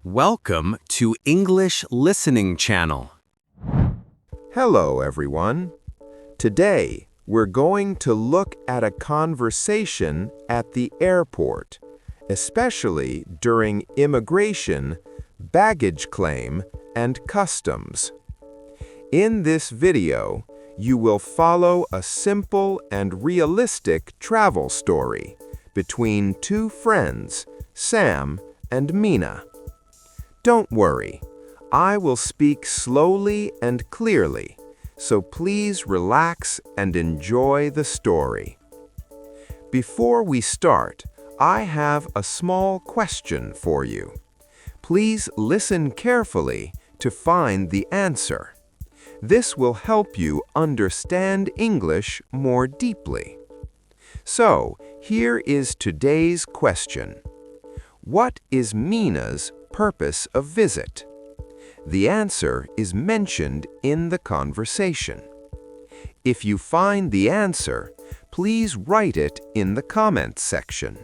Welcome to English Listening Channel. Hello, everyone. Today, we're going to look at a conversation at the airport, especially during immigration, baggage claim, and customs. In this video, you will follow a simple and realistic travel story between two friends, Sam and Mina. Don't worry, I will speak slowly and clearly, so please relax and enjoy the story. Before we start, I have a small question for you. Please listen carefully to find the answer. This will help you understand English more deeply. So, here is today's question. What is Mina's purpose of visit? The answer is mentioned in the conversation. If you find the answer, please write it in the comments section.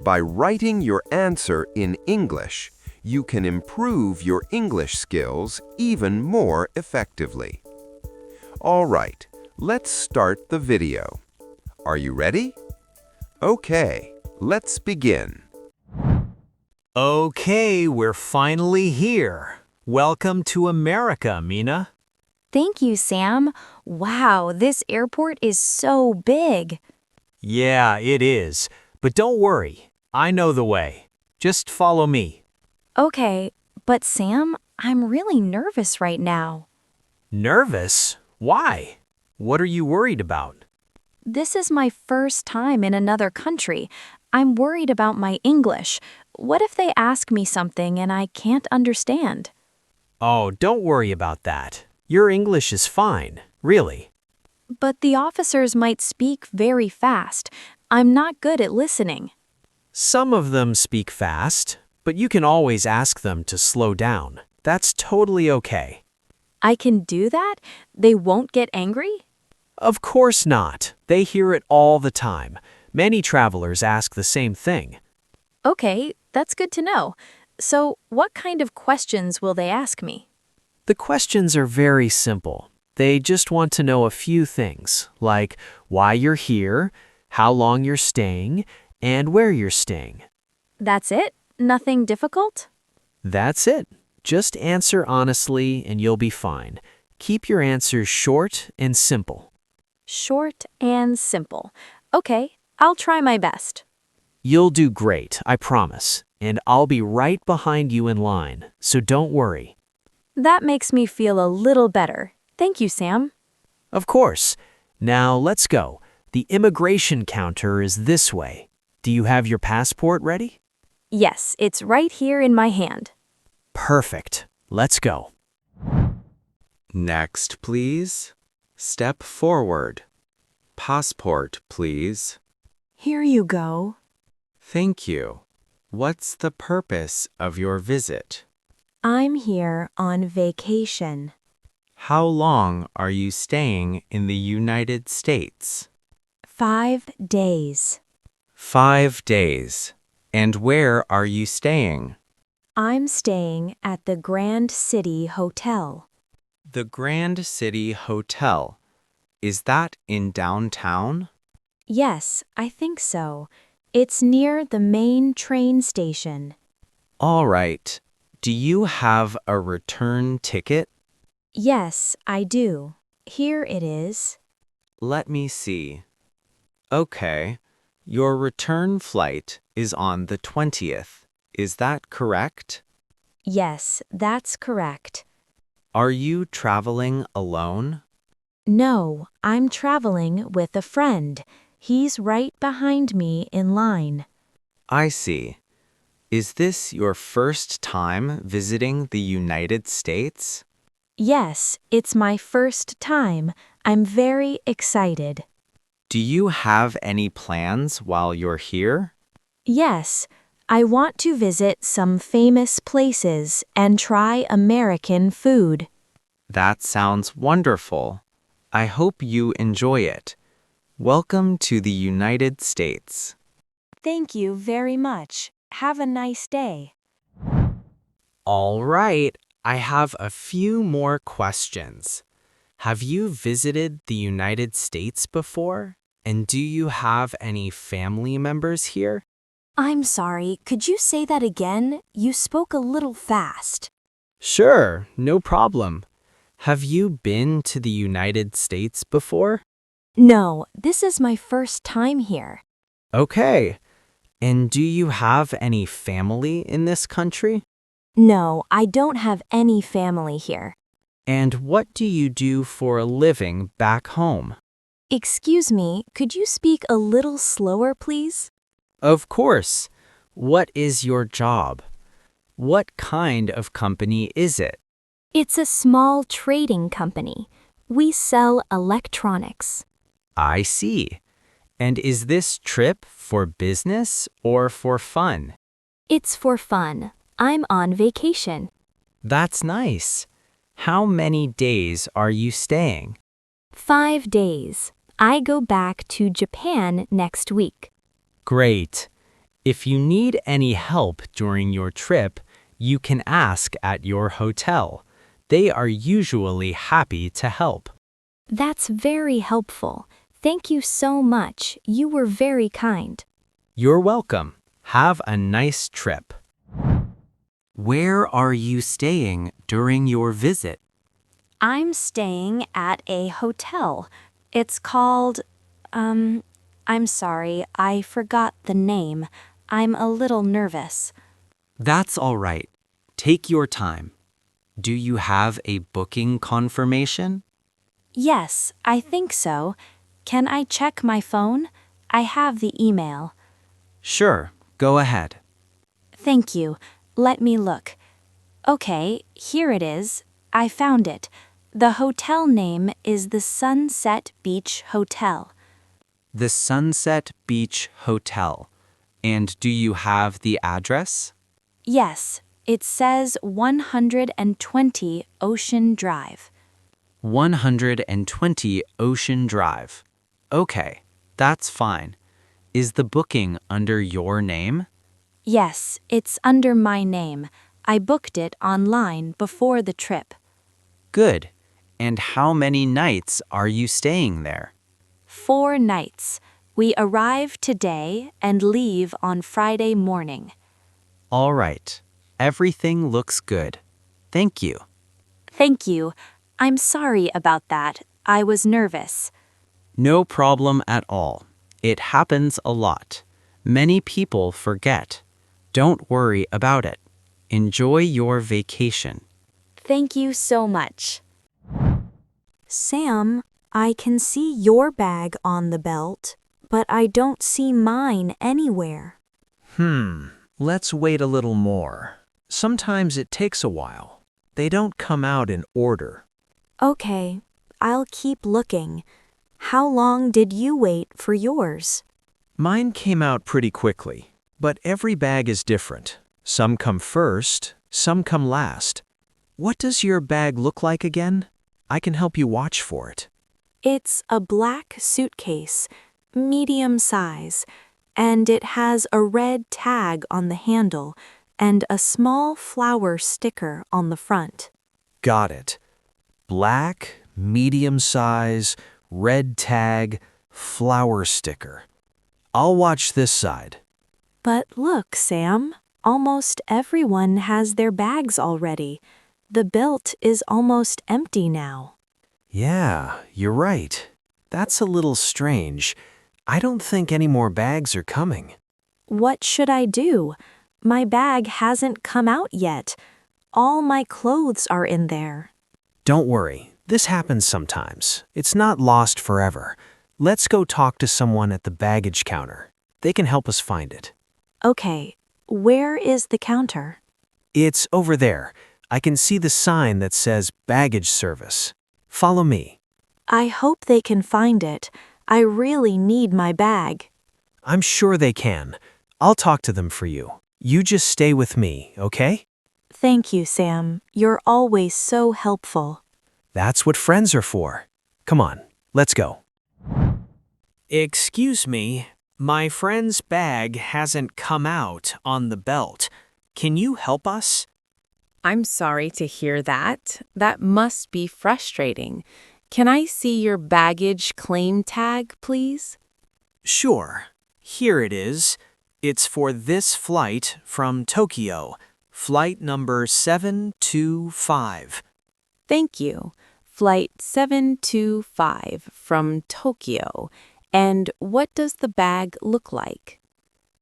By writing your answer in English, you can improve your English skills even more effectively. All right, let's start the video. Are you ready? Okay, let's begin. Okay, we're finally here. Welcome to America, Mina. Thank you, Sam. Wow, this airport is so big. Yeah, it is. But don't worry, I know the way. Just follow me. Okay, but Sam, I'm really nervous right now. Nervous? Why? What are you worried about? This is my first time in another country. I'm worried about my English. What if they ask me something and I can't understand? Oh, don't worry about that. Your English is fine, really. But the officers might speak very fast. I'm not good at listening. Some of them speak fast, but you can always ask them to slow down. That's totally okay. I can do that? They won't get angry? Of course not. They hear it all the time. Many travelers ask the same thing. Okay, that's good to know. So, what kind of questions will they ask me? The questions are very simple. They just want to know a few things, like why you're here, how long you're staying, and where you're staying. That's it? Nothing difficult? That's it. Just answer honestly and you'll be fine. Keep your answers short and simple. Short and simple. Okay, I'll try my best. You'll do great, I promise, and I'll be right behind you in line, so don't worry. That makes me feel a little better. Thank you, Sam. Of course. Now let's go. The immigration counter is this way. Do you have your passport ready? Yes, it's right here in my hand. Perfect. Let's go. Next, please. Step forward. Passport, please. Here you go. Thank you. What's the purpose of your visit? I'm here on vacation. How long are you staying in the United States? 5 days. 5 days. And where are you staying? I'm staying at the Grand City Hotel. The Grand City Hotel. Is that in downtown? Yes, I think so. It's near the main train station. All right. Do you have a return ticket? Yes, I do. Here it is. Let me see. Okay. Your return flight is on the 20th. Is that correct? Yes, that's correct. Are you traveling alone? No, I'm traveling with a friend. He's right behind me in line. I see. Is this your first time visiting the United States? Yes, it's my first time. I'm very excited. Do you have any plans while you're here? Yes, I want to visit some famous places and try American food. That sounds wonderful. I hope you enjoy it. Welcome to the United States. Thank you very much. Have a nice day. All right, I have a few more questions. Have you visited the United States before? And do you have any family members here? I'm sorry, could you say that again? You spoke a little fast. Sure, no problem. Have you been to the United States before? No, this is my first time here. Okay. And do you have any family in this country? No, I don't have any family here. And what do you do for a living back home? Excuse me, could you speak a little slower, please? Of course. What is your job? What kind of company is it? It's a small trading company. We sell electronics. I see. And is this trip for business or for fun? It's for fun. I'm on vacation. That's nice. How many days are you staying? 5 days. I go back to Japan next week. Great. If you need any help during your trip, you can ask at your hotel. They are usually happy to help. That's very helpful. Thank you so much. You were very kind. You're welcome. Have a nice trip. Where are you staying during your visit? I'm staying at a hotel. It's called, I'm sorry, I forgot the name. I'm a little nervous. That's all right. Take your time. Do you have a booking confirmation? Yes, I think so. Can I check my phone? I have the email. Sure, go ahead. Thank you. Let me look. Okay, here it is. I found it. The hotel name is the Sunset Beach Hotel. The Sunset Beach Hotel. And do you have the address? Yes, it says 120 Ocean Drive. 120 Ocean Drive. Okay, that's fine. Is the booking under your name? Yes, it's under my name. I booked it online before the trip. Good. And how many nights are you staying there? 4 nights. We arrive today and leave on Friday morning. All right. Everything looks good. Thank you. Thank you. I'm sorry about that. I was nervous. No problem at all. It happens a lot. Many people forget. Don't worry about it. Enjoy your vacation. Thank you so much. Sam, I can see your bag on the belt, but I don't see mine anywhere. Let's wait a little more. Sometimes it takes a while. They don't come out in order. Okay, I'll keep looking. How long did you wait for yours? Mine came out pretty quickly, but every bag is different. Some come first, some come last. What does your bag look like again? I can help you watch for it. It's a black suitcase, medium size, and it has a red tag on the handle and a small flower sticker on the front. Got it. Black, medium size, red tag, flower sticker. I'll watch this side. But look, Sam, almost everyone has their bags already. The belt is almost empty now. Yeah, you're right. That's a little strange. I don't think any more bags are coming. What should I do? My bag hasn't come out yet. All my clothes are in there. Don't worry, this happens sometimes. It's not lost forever. Let's go talk to someone at the baggage counter. They can help us find it. Okay, where is the counter? It's over there. I can see the sign that says baggage service. Follow me. I hope they can find it. I really need my bag. I'm sure they can. I'll talk to them for you. You just stay with me, okay? Thank you, Sam. You're always so helpful. That's what friends are for. Come on, let's go. Excuse me, my friend's bag hasn't come out on the belt. Can you help us? I'm sorry to hear that. That must be frustrating. Can I see your baggage claim tag, please? Sure. Here it is. It's for this flight from Tokyo, flight number 725. Thank you. Flight 725 from Tokyo. And what does the bag look like?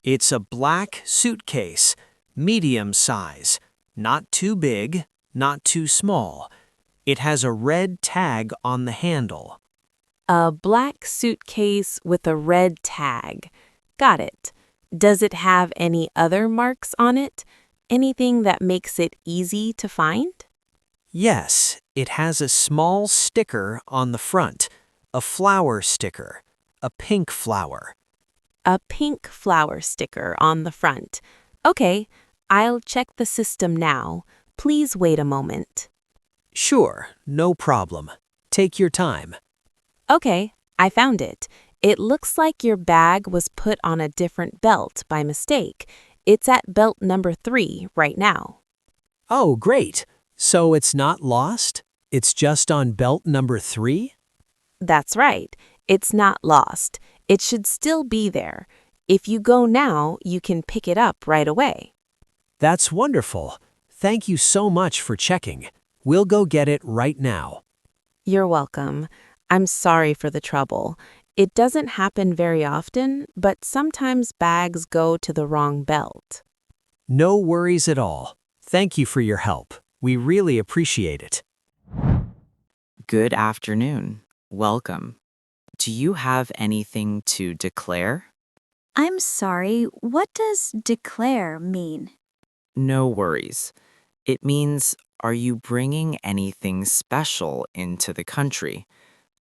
It's a black suitcase, medium size, not too big, not too small. It has a red tag on the handle. A black suitcase with a red tag. Got it. Does it have any other marks on it? Anything that makes it easy to find? Yes, it has a small sticker on the front, a flower sticker, a pink flower. A pink flower sticker on the front. Okay, I'll check the system now. Please wait a moment. Sure, no problem. Take your time. Okay, I found it. It looks like your bag was put on a different belt by mistake. It's at belt number 3 right now. Oh, great. So it's not lost? It's just on belt number 3? That's right. It's not lost. It should still be there. If you go now, you can pick it up right away. That's wonderful. Thank you so much for checking. We'll go get it right now. You're welcome. I'm sorry for the trouble. It doesn't happen very often, but sometimes bags go to the wrong belt. No worries at all. Thank you for your help. We really appreciate it. Good afternoon. Welcome. Do you have anything to declare? I'm sorry, what does declare mean? No worries. It means, are you bringing anything special into the country,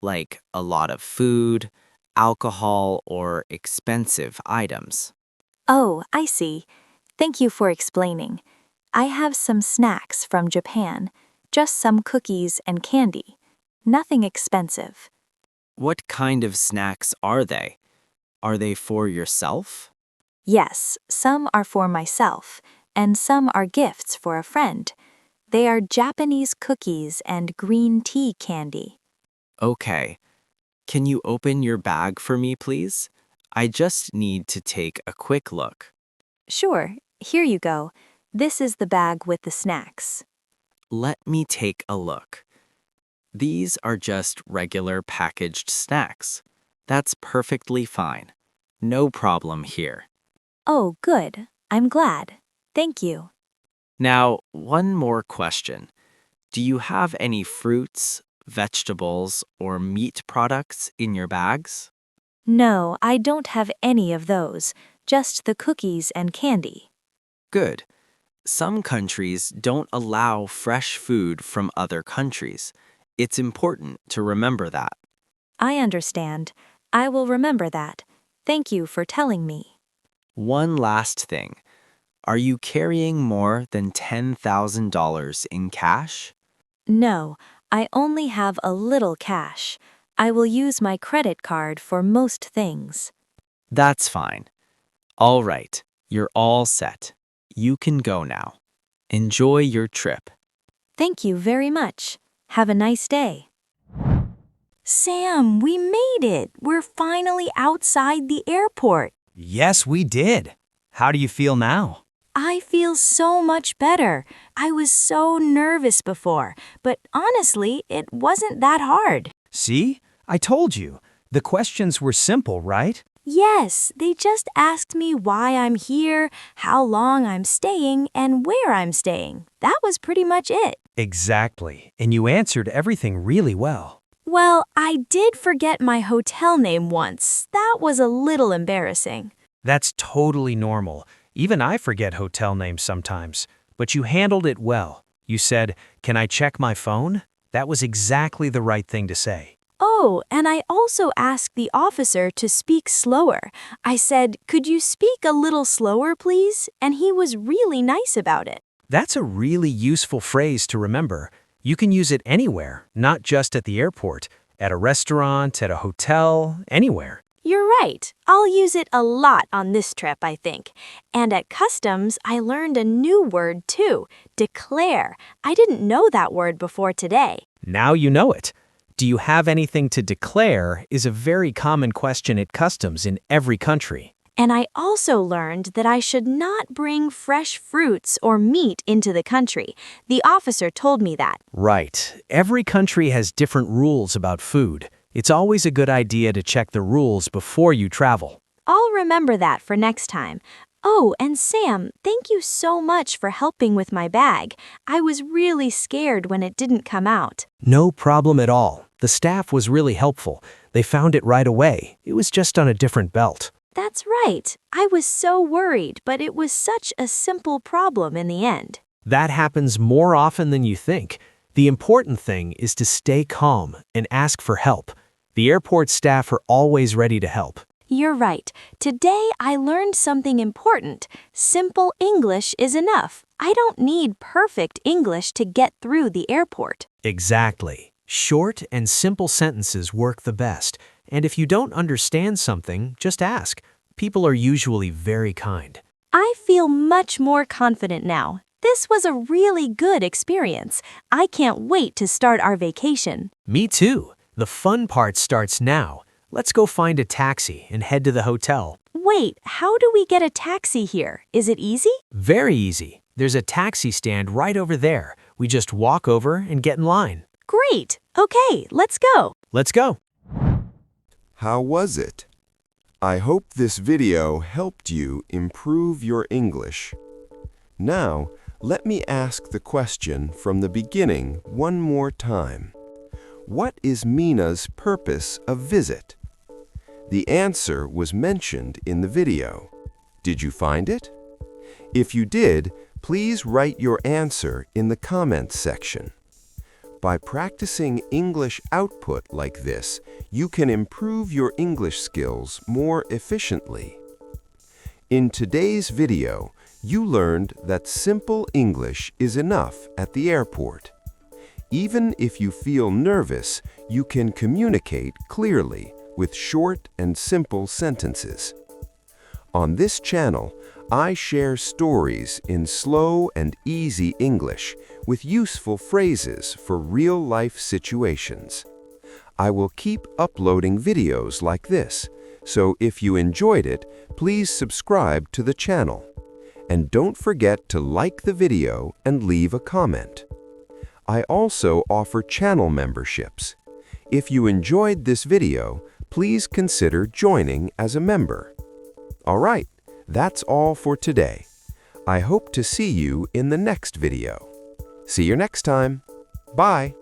like a lot of food, alcohol, or expensive items? Oh, I see. Thank you for explaining. I have some snacks from Japan, just some cookies and candy. Nothing expensive. What kind of snacks are they? Are they for yourself? Yes, some are for myself, and some are gifts for a friend. They are Japanese cookies and green tea candy. Okay. Can you open your bag for me, please? I just need to take a quick look. Sure, here you go. This is the bag with the snacks. Let me take a look. These are just regular packaged snacks. That's perfectly fine. No problem here. Oh, good. I'm glad. Thank you. Now, one more question. Do you have any fruits, vegetables, or meat products in your bags? No, I don't have any of those, just the cookies and candy. Good. Some countries don't allow fresh food from other countries. It's important to remember that. I understand. I will remember that. Thank you for telling me. One last thing. Are you carrying more than $10,000 in cash? No, I only have a little cash. I will use my credit card for most things. That's fine. All right, you're all set. You can go now. Enjoy your trip. Thank you very much. Have a nice day. Sam, we made it. We're finally outside the airport. Yes, we did. How do you feel now? I feel so much better. I was so nervous before, but honestly, it wasn't that hard. See? I told you. The questions were simple, right? Yes, they just asked me why I'm here, how long I'm staying, and where I'm staying. That was pretty much it. Exactly. And you answered everything really well. Well, I did forget my hotel name once. That was a little embarrassing. That's totally normal. Even I forget hotel names sometimes. But you handled it well. You said, "Can I check my phone?" That was exactly the right thing to say. Oh, and I also asked the officer to speak slower. I said, "Could you speak a little slower, please?" And he was really nice about it. That's a really useful phrase to remember. You can use it anywhere, not just at the airport, at a restaurant, at a hotel, anywhere. You're right. I'll use it a lot on this trip, I think. And at customs, I learned a new word too, declare. I didn't know that word before today. Now you know it. Do you have anything to declare is a very common question at customs in every country. And I also learned that I should not bring fresh fruits or meat into the country. The officer told me that. Right. Every country has different rules about food. It's always a good idea to check the rules before you travel. I'll remember that for next time. Oh, and Sam, thank you so much for helping with my bag. I was really scared when it didn't come out. No problem at all. The staff was really helpful. They found it right away. It was just on a different belt. That's right. I was so worried, but it was such a simple problem in the end. That happens more often than you think. The important thing is to stay calm and ask for help. The airport staff are always ready to help. You're right. Today I learned something important. Simple English is enough. I don't need perfect English to get through the airport. Exactly. Short and simple sentences work the best. And if you don't understand something, just ask. People are usually very kind. I feel much more confident now. This was a really good experience. I can't wait to start our vacation. Me too. The fun part starts now. Let's go find a taxi and head to the hotel. Wait, how do we get a taxi here? Is it easy? Very easy. There's a taxi stand right over there. We just walk over and get in line. Great. Okay, let's go. Let's go. How was it? I hope this video helped you improve your English. Now, let me ask the question from the beginning one more time. What is Mina's purpose of visit? The answer was mentioned in the video. Did you find it? If you did, please write your answer in the comments section. By practicing English output like this, you can improve your English skills more efficiently. In today's video, you learned that simple English is enough at the airport. Even if you feel nervous, you can communicate clearly with short and simple sentences. On this channel, I share stories in slow and easy English with useful phrases for real-life situations. I will keep uploading videos like this, so if you enjoyed it, please subscribe to the channel. And don't forget to like the video and leave a comment. I also offer channel memberships. If you enjoyed this video, please consider joining as a member. All right, that's all for today. I hope to see you in the next video. See you next time. Bye.